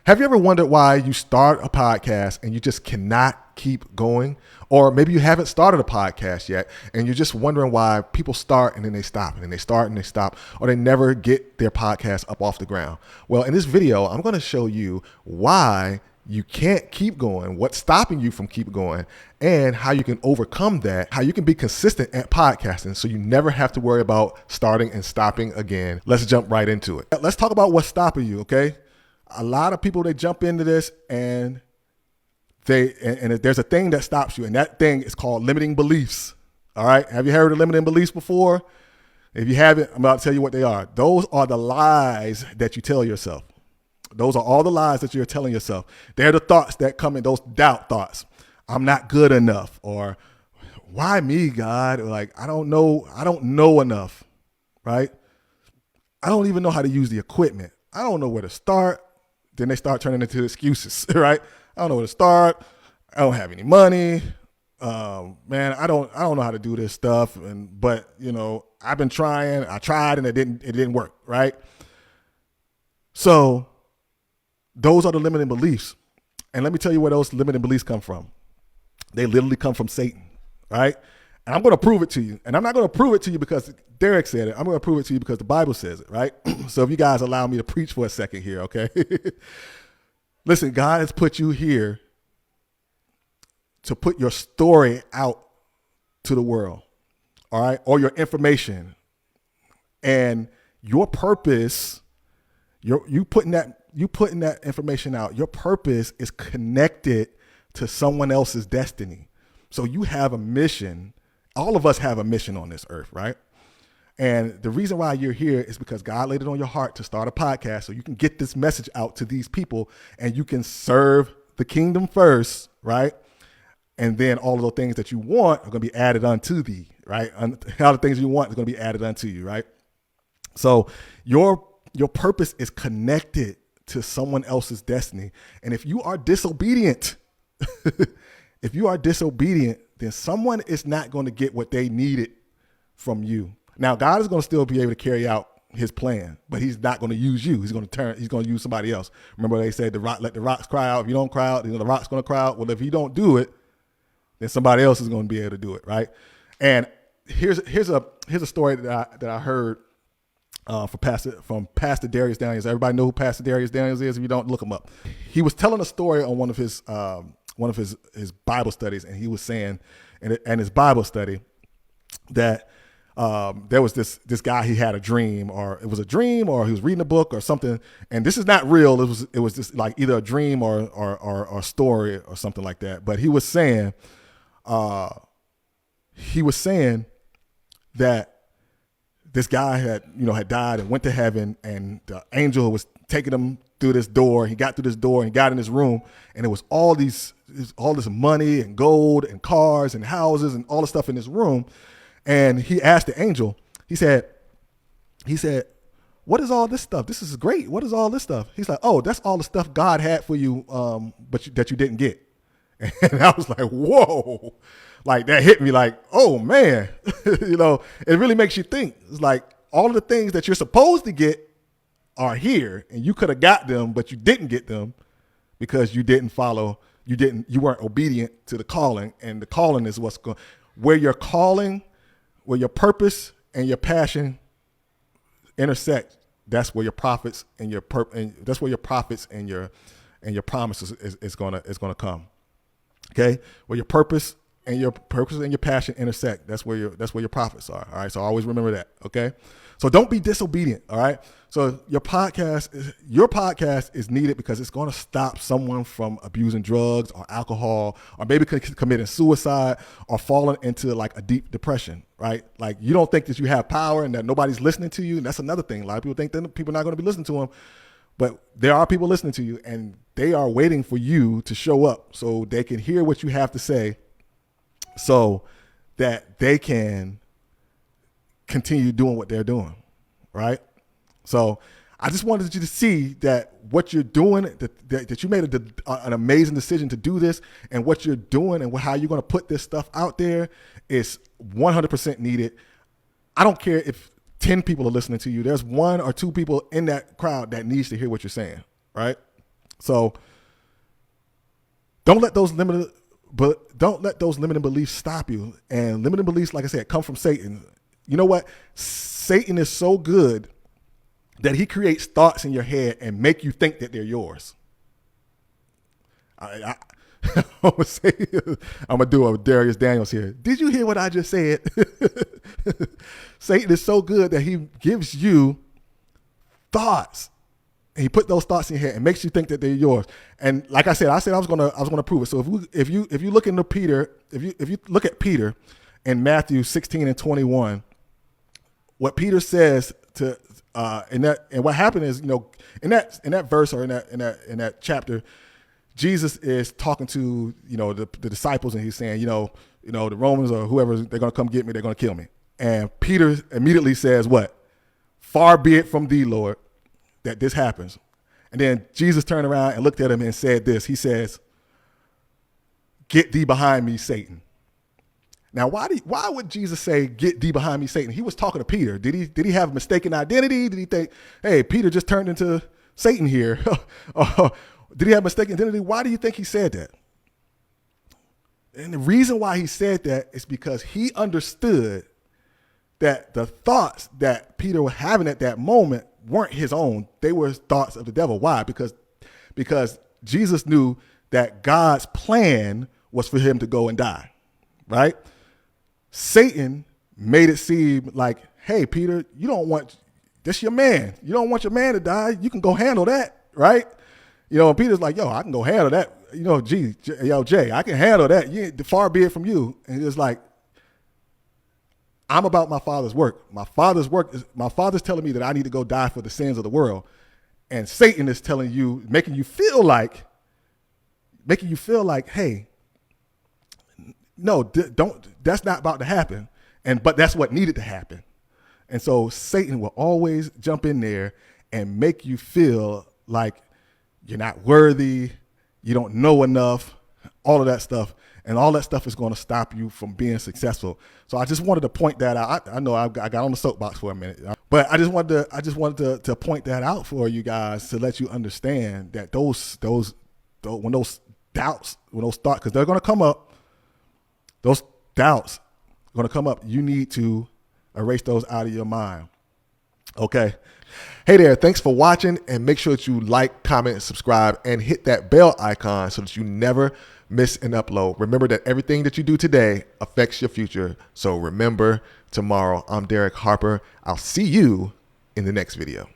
Have you ever wondered why you start a podcast and you just cannot keep going? Or maybe you haven't started a podcast yet and you're just wondering why people start and then they stop and then they start and they stop, or they never get their podcast up off the ground. Well, in this video, I'm going to show you why you can't keep going, what's stopping you from keep going, and how you can overcome that, how you can be consistent at podcasting so you never have to worry about starting and stopping again. Let's jump right into it. Let's talk about what's stopping you, okay? A lot of people, they jump into this and there's a thing that stops you, and that thing is called limiting beliefs. All right. Have you heard of limiting beliefs before? If you haven't, I'm about to tell you what they are. Those are the lies that you tell yourself. Those are all the lies that you're telling yourself. They're the thoughts that come in, those doubt thoughts. I'm not good enough, or why me, God? Or like, I don't know enough, right? I don't even know how to use the equipment. I don't know where to start. Then they start turning into excuses, right? I don't know where to start. I don't have any money. Man, I don't know how to do this stuff. But I've been trying. I tried and it didn't work, right? So those are the limiting beliefs. And let me tell you where those limiting beliefs come from. They literally come from Satan, right? And I'm going to prove it to you. And I'm not going to prove it to you because Derrick said it. I'm going to prove it to you because the Bible says it, right? So if you guys allow me to preach for a second here, okay? Listen, God has put you here to put your story out to the world, all right? Or your information. And your purpose, you putting that information out, your purpose is connected to someone else's destiny. So you have a mission. All of us have a mission on this earth, right? And the reason why you're here is because God laid it on your heart to start a podcast so you can get this message out to these people and you can serve the kingdom first, right? And then all of the things that you want are going to be added unto thee, right? All the things you want is going to be added unto you, right? So your purpose is connected to someone else's destiny. And if you are disobedient, then someone is not going to get what they needed from you. Now, God is going to still be able to carry out his plan, but he's not going to use you. He's going to use somebody else. Remember they said let the rocks cry out. If you don't cry out, the rock's going to cry out. Well, if you don't do it, then somebody else is going to be able to do it, right? And here's a story that I heard from Pastor Darius Daniels. Everybody know who Pastor Darius Daniels is? If you don't, look him up. He was telling a story on one of his Bible studies, and he was saying in his Bible study that there was this guy. He had a dream, or it was a dream, or he was reading a book or something. And this is not real. It was just like either a dream or a story or something like that. But he was saying that this guy had died and went to heaven, and the angel was taking him through this door. He got through this door and he got in his room, and it was all this money and gold and cars and houses and all the stuff in this room. And he asked the angel, he said, what is all this stuff? This is great. What is all this stuff? He's like, oh, that's all the stuff God had for you, that you didn't get. And I was like, whoa, like that hit me like, oh man, it really makes you think. It's like all of the things that you're supposed to get are here, and you could have got them, but you didn't get them because you weren't obedient to the calling. And the calling is where your calling, where your purpose and your passion intersect. That's where your profits and your promises is gonna come. Okay, where your purpose and your passion intersect. That's where your profits are. All right, so always remember that. Okay, so don't be disobedient. All right, so your podcast is needed because it's going to stop someone from abusing drugs or alcohol, or maybe committing suicide or falling into like a deep depression. Right, like you don't think that you have power and that nobody's listening to you. And that's another thing. A lot of people think that people are not going to be listening to them. But there are people listening to you, and they are waiting for you to show up so they can hear what you have to say so that they can continue doing what they're doing, right? So I just wanted you to see that what you're doing, that you made an amazing decision to do this, and what you're doing and how you're going to put this stuff out there is 100% needed. I don't care if 10 people are listening to you. There's 1 or 2 people in that crowd that needs to hear what you're saying, right? So don't let those limited beliefs stop you. And limited beliefs, like I said, come from Satan. You know what? Satan is so good that he creates thoughts in your head and make you think that they're yours. I'm gonna do a Darius Daniels here. Did you hear what I just said? Satan is so good that he gives you thoughts. And he put those thoughts in your head and makes you think that they're yours. And like I said I was gonna prove it. So if you look into Peter, if you look at Peter in Matthew 16 and 21, what Peter says to and what happened is, in that verse or in that chapter, Jesus is talking to the disciples, and he's saying, the Romans or whoever, they're gonna come get me, they're gonna kill me. And Peter immediately says, what? Far be it from thee, Lord, that this happens. And then Jesus turned around and looked at him and said this. He says, get thee behind me, Satan. Now, why would Jesus say, get thee behind me, Satan? He was talking to Peter. Did he have a mistaken identity? Did he think, hey, Peter just turned into Satan here? Did he have a mistaken identity? Why do you think he said that? And the reason why he said that is because he understood that the thoughts that Peter was having at that moment weren't his own. They were thoughts of the devil. Why? Because Jesus knew that God's plan was for him to go and die, right? Satan made it seem like, hey, Peter, this your man. You don't want your man to die. You can go handle that, right? And Peter's like, yo, I can go handle that. Jay, I can handle that. Far be it from you. And it's like, I'm about my Father's work. My Father's telling me that I need to go die for the sins of the world. And Satan is telling you, making you feel like, hey, no, don't, that's not about to happen. But that's what needed to happen. And so Satan will always jump in there and make you feel like you're not worthy, you don't know enough, all of that stuff. And all that stuff is going to stop you from being successful. So I just wanted to point that out. I know I got on the soapbox for a minute, but I just wanted to point that out for you guys to let you understand that when those thoughts, because they're going to come up, those doubts are going to come up. You need to erase those out of your mind. Okay. Hey there, thanks for watching, and make sure that you like, comment, and subscribe, and hit that bell icon so that you never miss an upload. Remember that everything that you do today affects your future. So remember tomorrow. I'm Derrick Harper. I'll see you in the next video.